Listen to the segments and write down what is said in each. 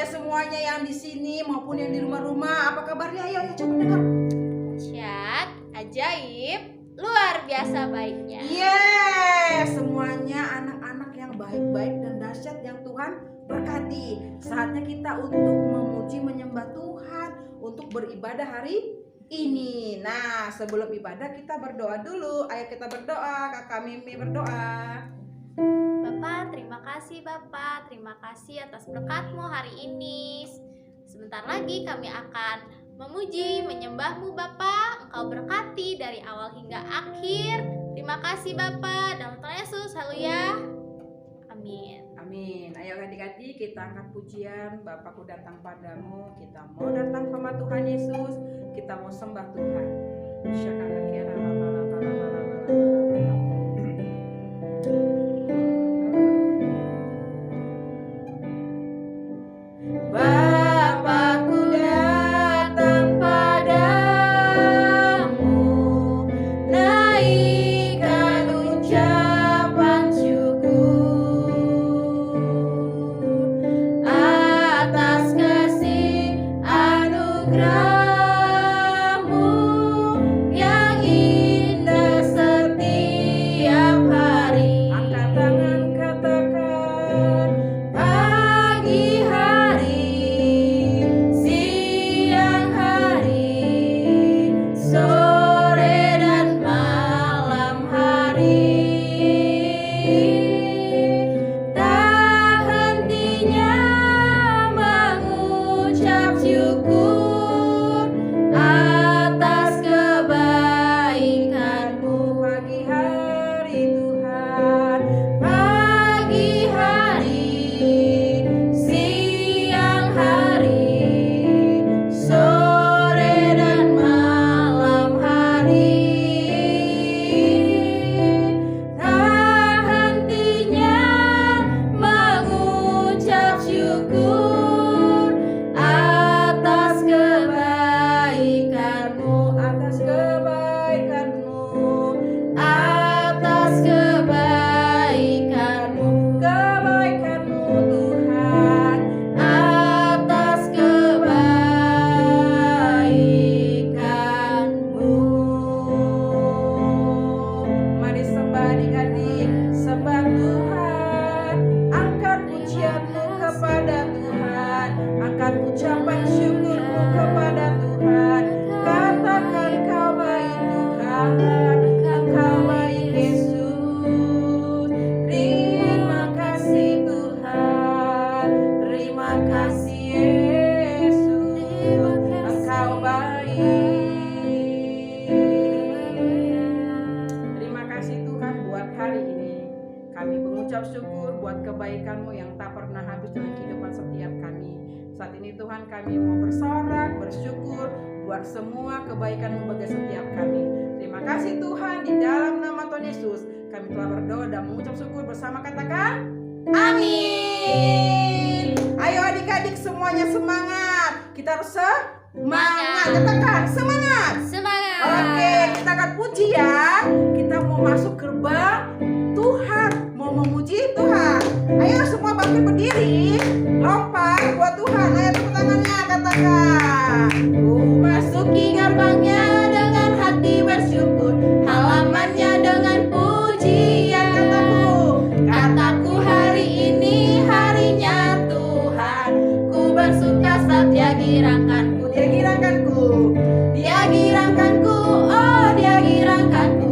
semuanya yang di sini maupun yang di rumah-rumah. Apa kabarnya? Ayo coba dengar. Dahsyat, ajaib, luar biasa baiknya. Semuanya anak-anak yang baik-baik dan dahsyat yang Tuhan berkati. Saatnya kita untuk memuji menyembah Tuhan, untuk beribadah hari ini. Nah, sebelum ibadah kita berdoa dulu. Ayo kita berdoa. Kakak Mimi berdoa. Bapak, terima kasih Bapak, terima kasih atas berkat-Mu hari ini. Sebentar lagi kami akan memuji, menyembah-Mu Bapak. Engkau berkati dari awal hingga akhir. Terima kasih Bapak, dalam nama Yesus, haleluya. Amin. Amin. Ayo adik-adik kita angkat pujian. Bapakku datang padamu. Kita mau datang sama Tuhan Yesus. Kita mau sembah Tuhan. Bapakku datang padamu, naikkan ucapan syukur atas kasih anugerah-Mu yang indah setiap hari. Angkat tangan katakan, pagi hari, siang hari, sore dan malam hari, tak hentinya mengucap syukur atas kebaikan-Mu. Pagi hari Tuhan, pagi hari, siang hari, sore dan malam hari, tak hentinya mengucap syukur atas kebaikan-Mu, atas kebaikan-Mu, atas kebaikan-Mu, kebaikan-Mu Tuhan, atas kebaikan-Mu. Mari sembah adik-adik, sembah Tuhan, angkat pujian-Mu kepada Tuhan, angkat ucapan syukur-Mu kepada Tuhan. Katakan Kau baik Tuhan, Engkau baik Yesus. Terima kasih Tuhan, terima kasih Yesus, Engkau baik. Terima kasih Tuhan buat hari ini. Kami mengucap syukur buat kebaikan-Mu yang tak pernah habis dalam kehidupan setiap kami. Saat ini Tuhan kami mau bersorak, bersyukur buat semua kebaikan-Mu bagi setiap kami. Terima kasih Tuhan, di dalam nama Tuhan Yesus kami telah berdoa dan mengucap syukur bersama, katakan amin. Ayo adik-adik semuanya semangat. Kita harus semangat. Katakan semangat. Semangat. Oke, kita akan puji ya. Kita mau masuk gerbang Tuhan, mau memuji Tuhan. Ayo semua bangkit berdiri, lompat buat Tuhan. Ayo tepuk tangannya, katakan. Ku masuki gerbangnya dengan hati bersyukur, halamannya dengan pujian. Kataku hari ini harinya Tuhan. Ku bersuka saat Dia girangkanku, Dia girangkanku, Dia girangkanku, oh Dia girangkanku.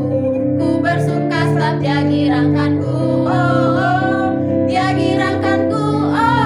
Ku bersuka saat Dia girangkanku, oh Dia girangkanku, oh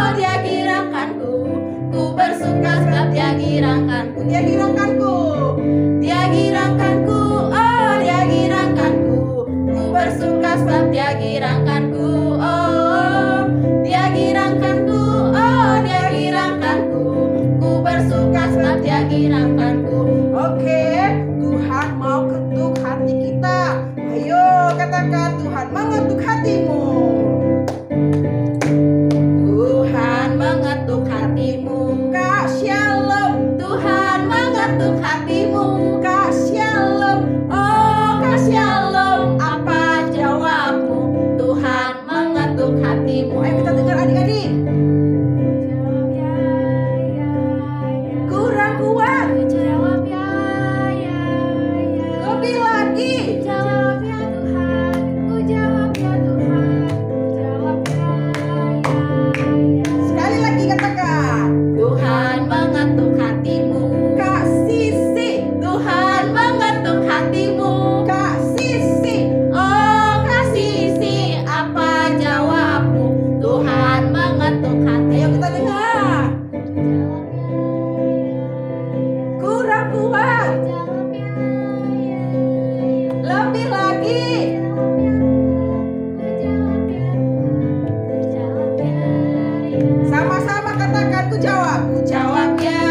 Ku jawab ya,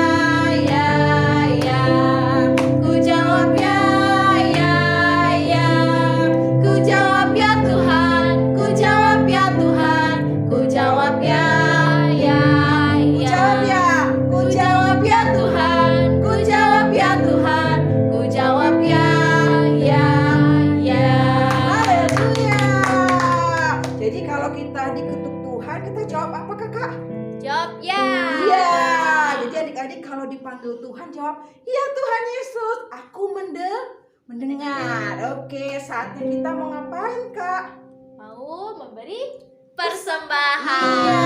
ya, ya. Ku jawab ya, ya, ya. Ku jawab ya Tuhan, ku jawab ya Tuhan, ku jawab ya, ya, ya. Ku jawab ya Tuhan, ku jawab ya Tuhan, ku jawab ya, ya, ya. Haleluya. Jadi kalau kita diketuk Tuhan, kita jawab apa Kakak? Jawab ya. Iya. Jadi adik-adik kalau dipanggil Tuhan jawab, iya Tuhan Yesus, aku mendengar. Oke, saatnya kita mau ngapain Kak? Mau memberi persembahan. Iya,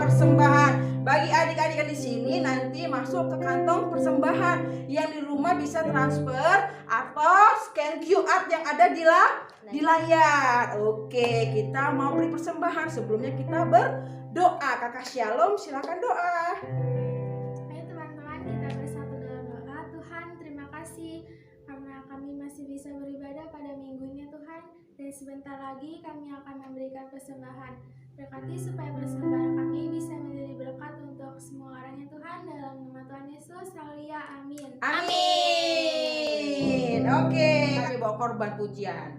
persembahan. Bagi adik-adik di sini nanti masuk ke kantong persembahan. Yang di rumah bisa transfer atau scan QR yang ada di layar. Oke, kita mau beri persembahan. Sebelumnya kita berdoa. Kakak Shalom, silakan doa. Ayo teman-teman, kita bersatu dalam doa. Tuhan, terima kasih karena kami masih bisa beribadah pada minggunya Tuhan. Dan sebentar lagi kami akan memberikan persembahan. Berkati supaya persembahan kami bisa menjadi berkat untuk semua orang ya Tuhan. Dalam nama Tuhan Yesus, haleluya, amin. Amin. Oke, kami bawa korban pujian.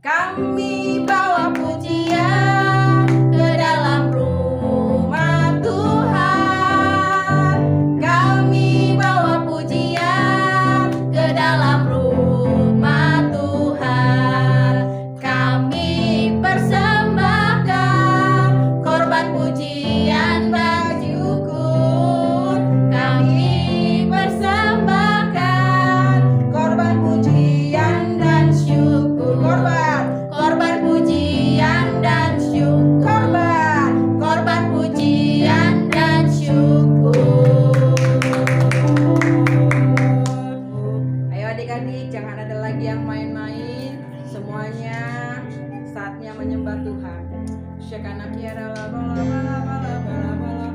Kami bawa pujian ke dalam rumah Tuhan. Kami bawa pujian ke dalam rumah Tuhan. Kami persembahkan korban pujian dan syukur. Kami persembahkan korban pujian dan syukur. Korban pujian dan syukur. Korban pujian dan syukur. Ayo adik-adik, jangan ada lagi yang main-main. Semuanya saatnya menyembah Tuhan. Syakana kiara la bala bala bala bala bala.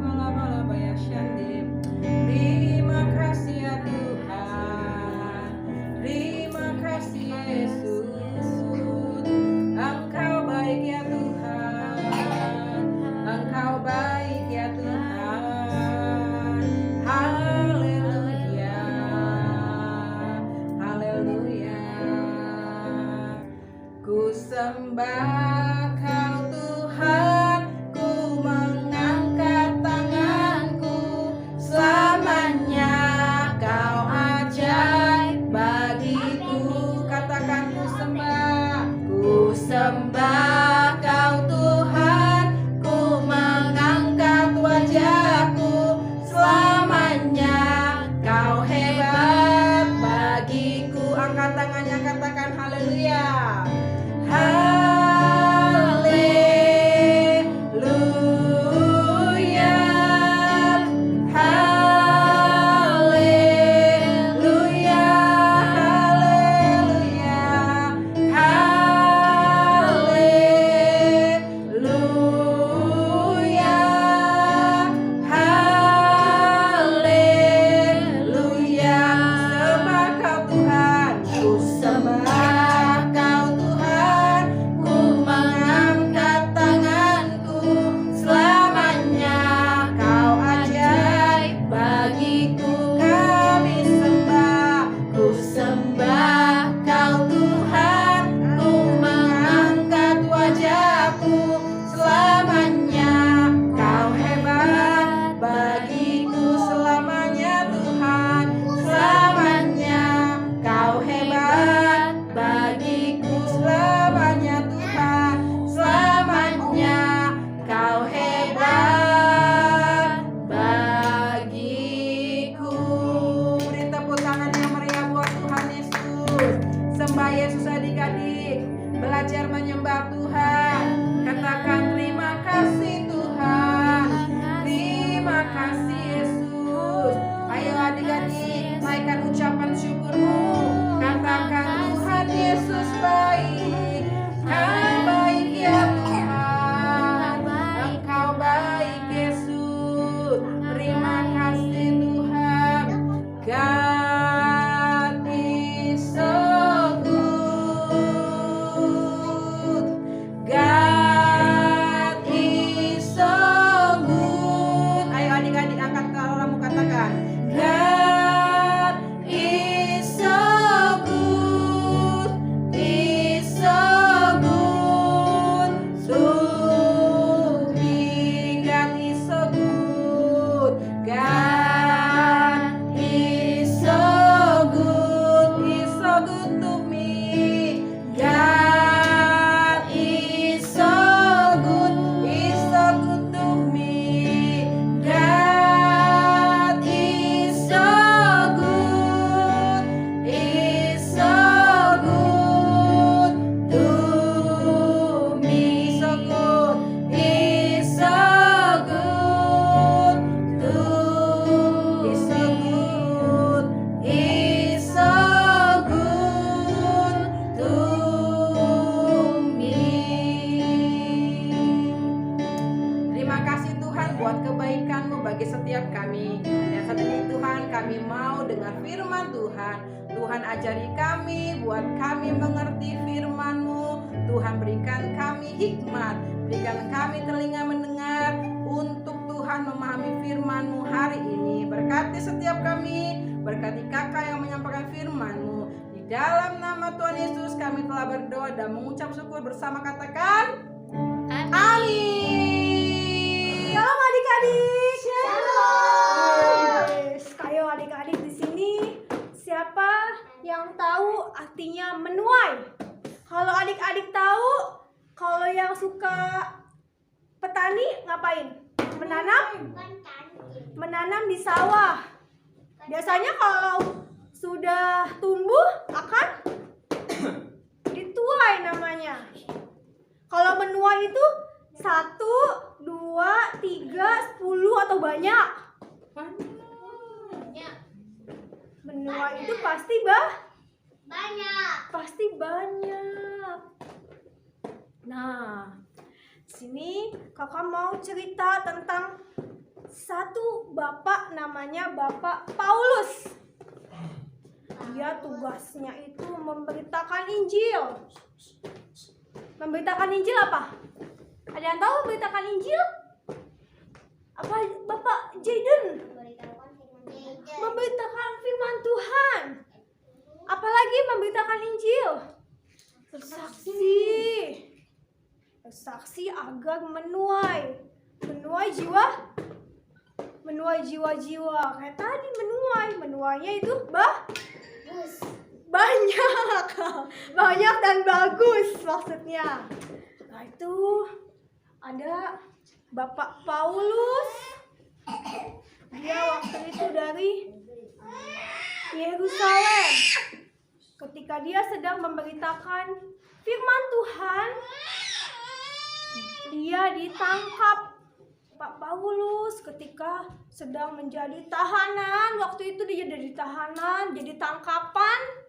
lewat kebaikan-Mu bagi setiap kami. Dan saat ini Tuhan, kami mau dengar firman Tuhan. Tuhan ajari kami, buat kami mengerti firman-Mu. Tuhan berikan kami hikmat, berikan kami telinga mendengar untuk Tuhan memahami firman-Mu hari ini. Berkati setiap kami, berkati kakak yang menyampaikan firman-Mu. Di dalam nama Tuhan Yesus kami telah berdoa dan mengucap syukur bersama, katakan amin. Shalom adik-adik. Shalom. Yes. Ayo adik-adik di sini, siapa yang tahu artinya menuai? Kalau adik-adik tahu, kalau yang suka petani ngapain? Menanam di sawah. Biasanya kalau sudah tumbuh akan dituai namanya. Kalau menuai itu 1, 2, 3, 10 atau banyak? Banyak. Menuai itu pasti pasti banyak. Nah, sini kakak mau cerita tentang satu bapak, namanya Bapak Paulus. Dia tugasnya itu memberitakan Injil. Memberitakan Injil apa? Ada yang tahu memberitakan Injil? Apa Bapak Jaden? Memberitakan firman Tuhan. Apalagi memberitakan Injil. Bersaksi agar menuai jiwa-jiwa. Kayak tadi menuainya itu banyak dan bagus maksudnya. Nah, itu ada Bapak Paulus. Dia waktu itu dari Yerusalem. Ketika dia sedang memberitakan firman Tuhan, dia ditangkap. Pak Paulus ketika sedang menjadi tahanan, waktu itu dia jadi tahanan, jadi tangkapan,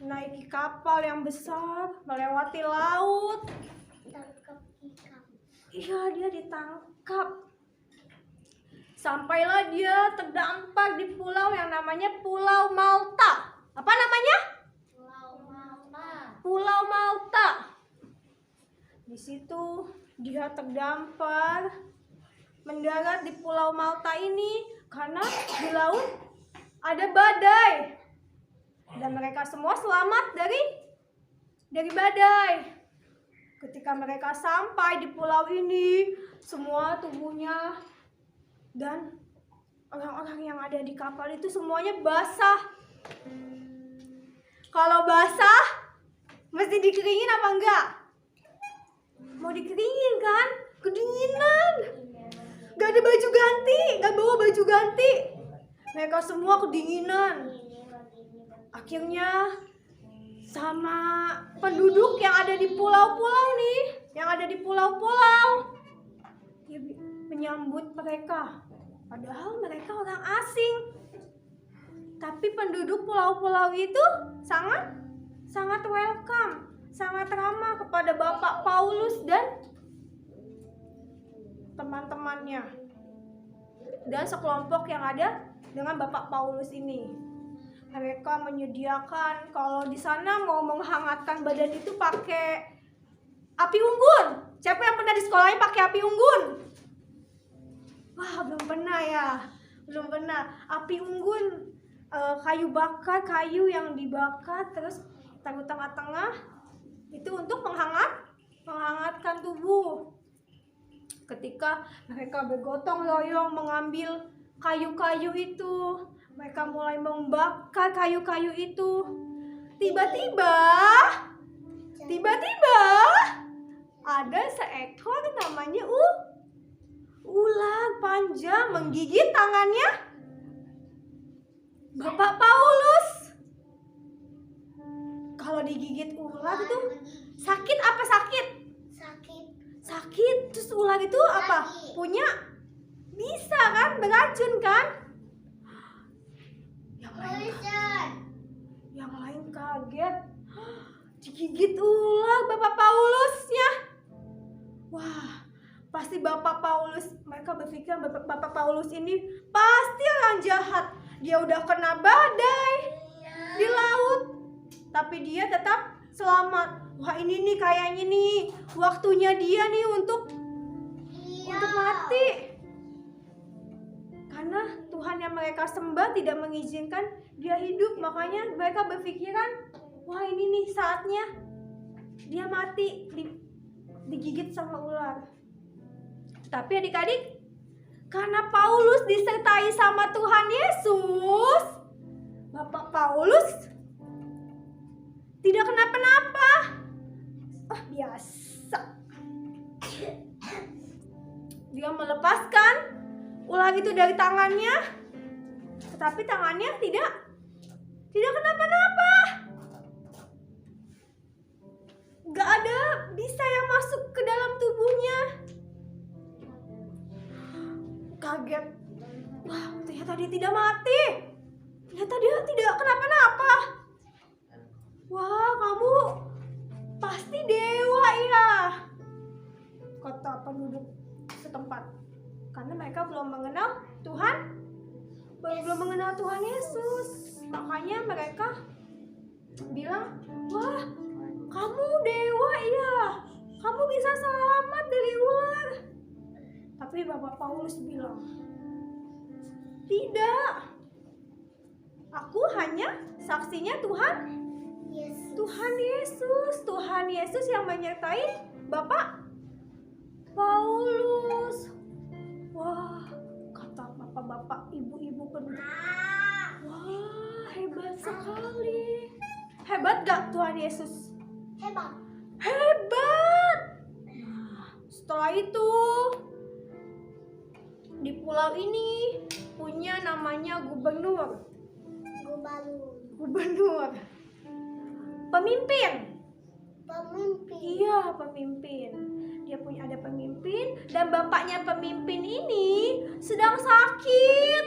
naiki kapal yang besar, melewati laut. Iya, dia ditangkap. Sampailah dia terdampar di pulau yang namanya Pulau Malta. Apa namanya? Pulau Malta. Di situ dia terdampar, mendarat di Pulau Malta ini karena di laut ada badai. Dan mereka semua selamat dari badai. Ketika mereka sampai di pulau ini, semua tubuhnya dan orang-orang yang ada di kapal itu semuanya basah. Kalau basah, mesti dikeringin apa enggak? Mau dikeringin kan? Kedinginan. Gak ada baju ganti, gak bawa baju ganti. Mereka semua kedinginan. Akhirnya sama penduduk yang ada di pulau-pulau nih, yang ada di pulau-pulau, dia menyambut mereka. Padahal mereka orang asing. Tapi penduduk pulau-pulau itu sangat welcome, sangat ramah kepada Bapak Paulus dan teman-temannya dan sekelompok yang ada dengan Bapak Paulus ini. Mereka menyediakan, kalau di sana mau menghangatkan badan itu pakai api unggun. Siapa yang pernah di sekolahnya pakai api unggun? Wah, belum pernah ya. Belum pernah. Api unggun, kayu bakar, kayu yang dibakar terus taruh tengah-tengah, itu untuk menghangatkan tubuh. Ketika mereka bergotong royong mengambil kayu-kayu itu, mereka mulai membakar kayu-kayu itu. Tiba-tiba ada seekor namanya ular panjang menggigit tangannya Bapak Paulus. Kalau digigit ular itu sakit apa sakit? Sakit. Terus ular itu apa? Punya bisa kan beracun kan? Yang lain kaget. Digigit ular Bapak Paulusnya. Wah, Pasti mereka berpikir Bapak Paulus ini pasti orang jahat. Dia udah kena badai di laut, tapi dia tetap selamat. Wah, ini nih kayaknya nih waktunya dia nih untuk mati. Karena Tuhan yang mereka sembah tidak mengizinkan dia hidup, makanya mereka berpikiran, wah ini nih saatnya dia mati, digigit sama ular. Tapi adik-adik, karena Paulus disertai sama Tuhan Yesus, Bapak Paulus tidak kenapa-napa. Biasa. Dia melepaskan ular itu dari tangannya, tetapi tangannya tidak kenapa-napa. Gak ada bisa yang masuk ke dalam tubuhnya. Kaget. Wah, ternyata dia tidak mati. Ternyata dia tidak kenapa-napa. Wah, kamu pasti dewa ya, kata penduduk setempat. Karena mereka belum mengenal Tuhan, belum mengenal Tuhan Yesus. Makanya mereka bilang, wah kamu dewa ya, kamu bisa selamat dari ular. Tapi Bapak Paulus bilang, tidak, aku hanya saksinya Tuhan Yesus yang menyertai Bapak Paulus. Wah, kata bapak-bapak, ibu-ibu penduduk, wah hebat sekali. Hebat gak Tuhan Yesus? Hebat. Nah, setelah itu di pulau ini punya namanya gubernur. Pemimpin. Iya, pemimpin. Dia ada pemimpin, dan bapaknya pemimpin ini sedang sakit.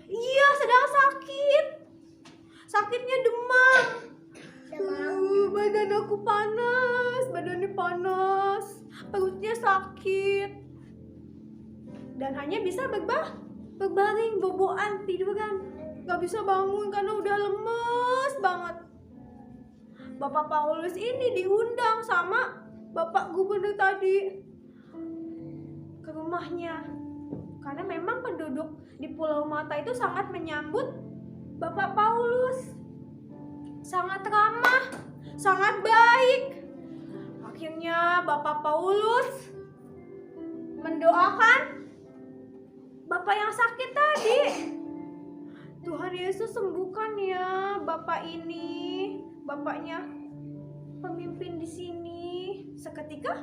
Iya, sedang sakit. Sakitnya demam. Badan aku panas, badannya panas, perutnya sakit, dan hanya bisa berbaring, boboan, tiduran, gak bisa bangun karena udah lemes banget. Bapak Paulus ini diundang sama Bapak Gubernur tadi ke rumahnya, karena memang penduduk di Pulau Malta itu sangat menyambut Bapak Paulus, sangat ramah, sangat baik. Akhirnya Bapak Paulus mendoakan Bapak yang sakit tadi. Tuhan Yesus sembuhkan ya Bapak ini, bapaknya pemimpin di sini. Seketika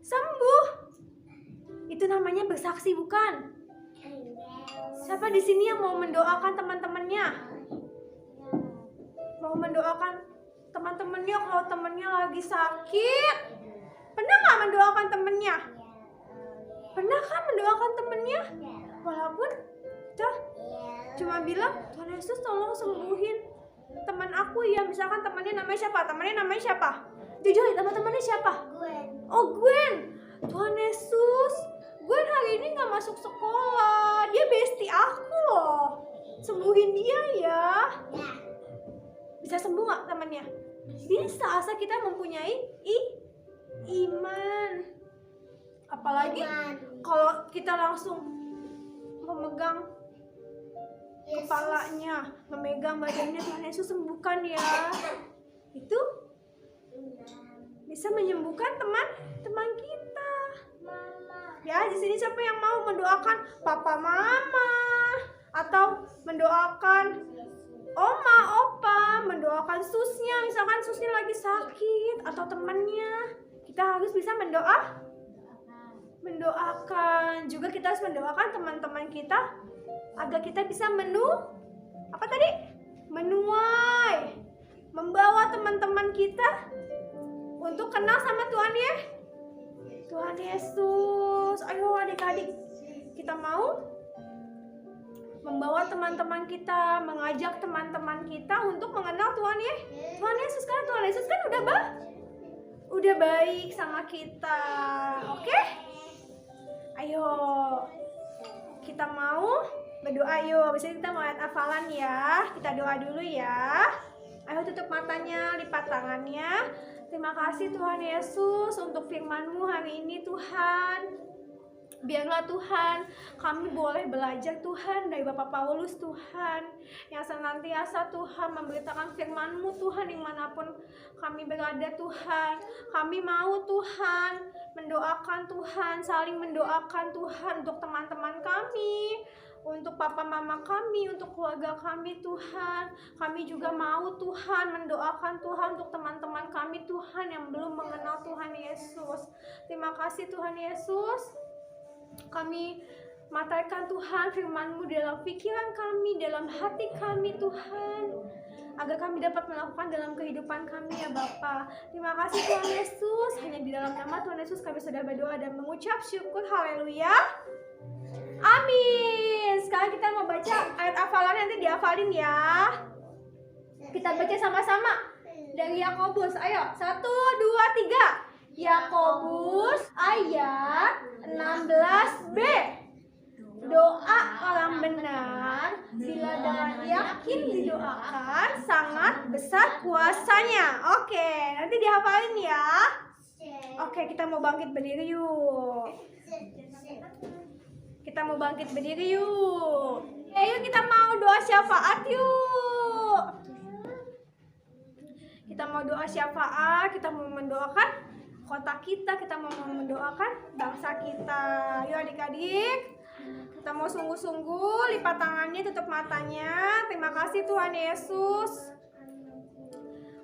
sembuh. Itu namanya bersaksi, bukan? Siapa di sini yang mau mendoakan teman-temannya? Mau mendoakan teman-temannya kalau temannya lagi sakit? Pernah nggak mendoakan temannya? Pernah kan mendoakan temannya? Walaupun kita cuma bilang, Tuhan Yesus tolong sembuhin teman aku ya. Misalkan temannya namanya siapa? Jujur, teman-temannya siapa? Gwen. Tuhan Yesus, Gwen hari ini gak masuk sekolah. Dia bestie aku loh. Sembuhin dia ya. Bisa sembuh gak temannya? Bisa, asal kita mempunyai iman. Apalagi kalau kita langsung memegang kepalanya, memegang badannya, Tuhan Yesus sembuhkan ya. Itu bisa menyembuhkan teman kita. Ya, di sini siapa yang mau mendoakan papa mama, atau mendoakan oma opa, mendoakan susnya, misalkan susnya lagi sakit, atau temannya. Kita harus bisa mendoakan. Juga kita harus mendoakan teman-teman kita agar kita bisa menuai, membawa teman-teman kita untuk kenal sama Tuhan Yesus. Ayo adik-adik, kita mau membawa teman-teman kita, mengajak teman-teman kita untuk mengenal Tuhan Yesus. Karena Tuhan Yesus kan udah baik sama kita. Oke? Ayo, kita mau berdoa yuk. Habis itu kita mau lihat hafalan ya. Kita doa dulu ya. Ayo tutup matanya, lipat tangannya. Terima kasih Tuhan Yesus untuk firman-Mu hari ini Tuhan. Biarlah Tuhan kami boleh belajar Tuhan dari Bapak Paulus Tuhan, yang senantiasa Tuhan memberitakan firman-Mu Tuhan dimanapun kami berada Tuhan. Kami mau Tuhan mendoakan Tuhan, saling mendoakan Tuhan untuk teman-teman kami, untuk papa mama kami, untuk keluarga kami Tuhan. Kami juga mau Tuhan mendoakan Tuhan untuk teman-teman kami Tuhan yang belum mengenal Tuhan Yesus. Terima kasih Tuhan Yesus. Kami mataikan Tuhan firman-Mu dalam pikiran kami, dalam hati kami Tuhan, agar kami dapat melakukan dalam kehidupan kami ya Bapa. Terima kasih Tuhan Yesus. Hanya di dalam nama Tuhan Yesus kami sudah berdoa dan mengucap syukur. Haleluya. Amin. Sekarang kita mau baca ayat hafalan, nanti dihafalin ya. Kita baca sama-sama dari Yakobus. Ayo, 1, 2, 3. Yakobus ayat 16b. Doa orang benar bila dengan yakin didoakan sangat besar kuasanya. Oke, nanti dihafalin ya. Oke, kita mau bangkit berdiri yuk. Kita mau bangkit berdiri yuk. Ayo kita mau doa syafaat yuk. Kita mau doa syafaat, kita mau mendoakan kota kita mau mendoakan bangsa kita. Yuk adik-adik, kita mau sungguh-sungguh lipat tangannya, tutup matanya. Terima kasih Tuhan Yesus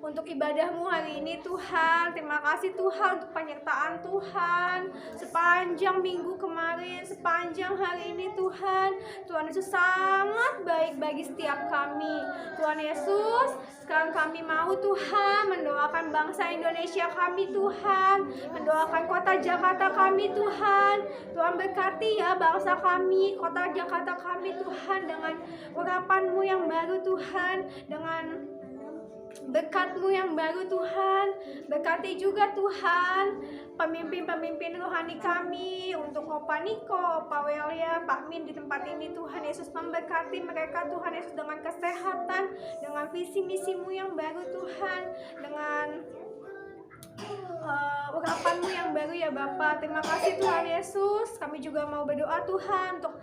untuk ibadahmu hari ini Tuhan. Terima kasih Tuhan untuk penyertaan Tuhan sepanjang minggu kemarin, sepanjang hari ini Tuhan. Tuhan Yesus sangat baik bagi setiap kami. Tuhan Yesus, sekarang kami mau Tuhan mendoakan bangsa Indonesia kami Tuhan, mendoakan kota Jakarta kami Tuhan. Tuhan berkati ya bangsa kami, kota Jakarta kami Tuhan, dengan urapan-Mu yang baru Tuhan, dengan berkat-Mu yang baru Tuhan. Berkati juga Tuhan pemimpin-pemimpin rohani kami, untuk Opa Niko, Pak Welia, Pak Min di tempat ini Tuhan Yesus. Memberkati mereka Tuhan Yesus dengan kesehatan, dengan visi misi-Mu yang baru Tuhan, dengan urapan-Mu yang baru ya Bapa. Terima kasih Tuhan Yesus. Kami juga mau berdoa Tuhan untuk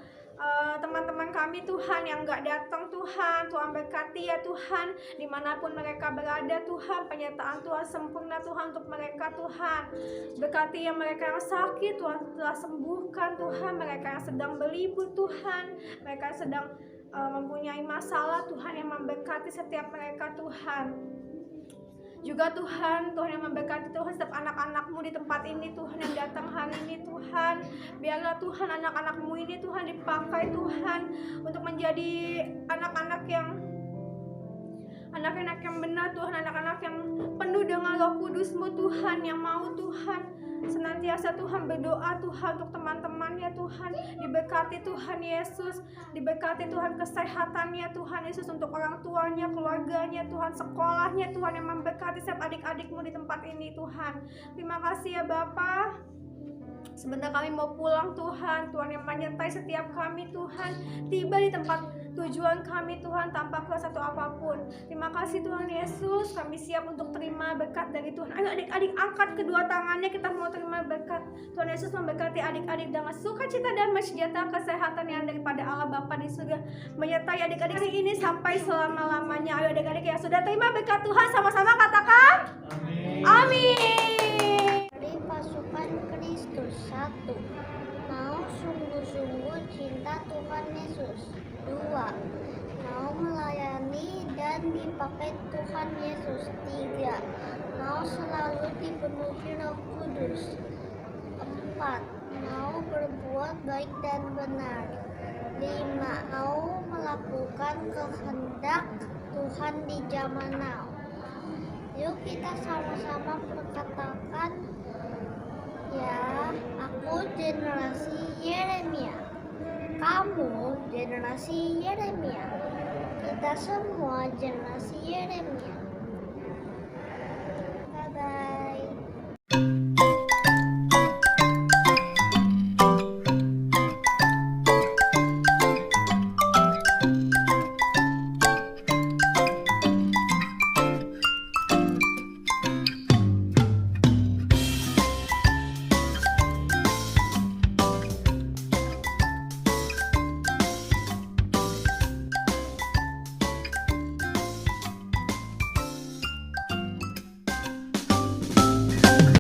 teman-teman kami Tuhan yang gak datang Tuhan. Tuhan berkati ya Tuhan dimanapun mereka berada Tuhan. Penyertaan Tuhan sempurna Tuhan untuk mereka Tuhan. Berkati yang mereka yang sakit Tuhan telah sembuhkan Tuhan. Mereka yang sedang berlibur Tuhan, mereka yang sedang mempunyai masalah Tuhan, yang memberkati setiap mereka Tuhan. Juga Tuhan yang memberkati Tuhan setiap anak-anak-Mu di tempat ini Tuhan yang datang hari ini Tuhan. Biarlah Tuhan anak-anak-Mu ini Tuhan dipakai Tuhan untuk menjadi anak-anak yang benar Tuhan, anak-anak yang penuh dengan Roh Kudus-Mu Tuhan, yang mau Tuhan senantiasa Tuhan berdoa Tuhan untuk teman-temannya Tuhan. Diberkati Tuhan Yesus, diberkati Tuhan kesehatannya Tuhan Yesus, untuk orang tuanya, keluarganya Tuhan, sekolahnya Tuhan, yang memberkati setiap adik-adik-Mu di tempat ini Tuhan. Terima kasih ya Bapa. Sebentar kami mau pulang Tuhan, Tuhan yang menyertai setiap kami Tuhan, tiba di tempat tujuan kami Tuhan tanpa kelas atau apapun. Terima kasih Tuhan Yesus, kami siap untuk terima berkat dari Tuhan. Ayo adik-adik angkat kedua tangannya, kita mau terima berkat. Tuhan Yesus memberkati adik-adik dengan sukacita dan sejahtera, kesehatan yang daripada Allah Bapa di surga menyertai adik-adik hari ini sampai selama-lamanya. Ayo adik-adik yang sudah terima berkat Tuhan, sama-sama katakan amin. Amin. Dari pasukan Kristus. 1. Mau sungguh-sungguh cinta Tuhan Yesus. 2. Mau melayani dan dipakai Tuhan Yesus. 3. Mau selalu dipenuhi Roh Kudus. 4. Mau berbuat baik dan benar. 5. Mau melakukan kehendak Tuhan di zaman now. Yuk kita sama-sama perkatakan, ya, aku generasi Yeremia. Kamu generasi Yeremia. Kita semua generasi Yeremia.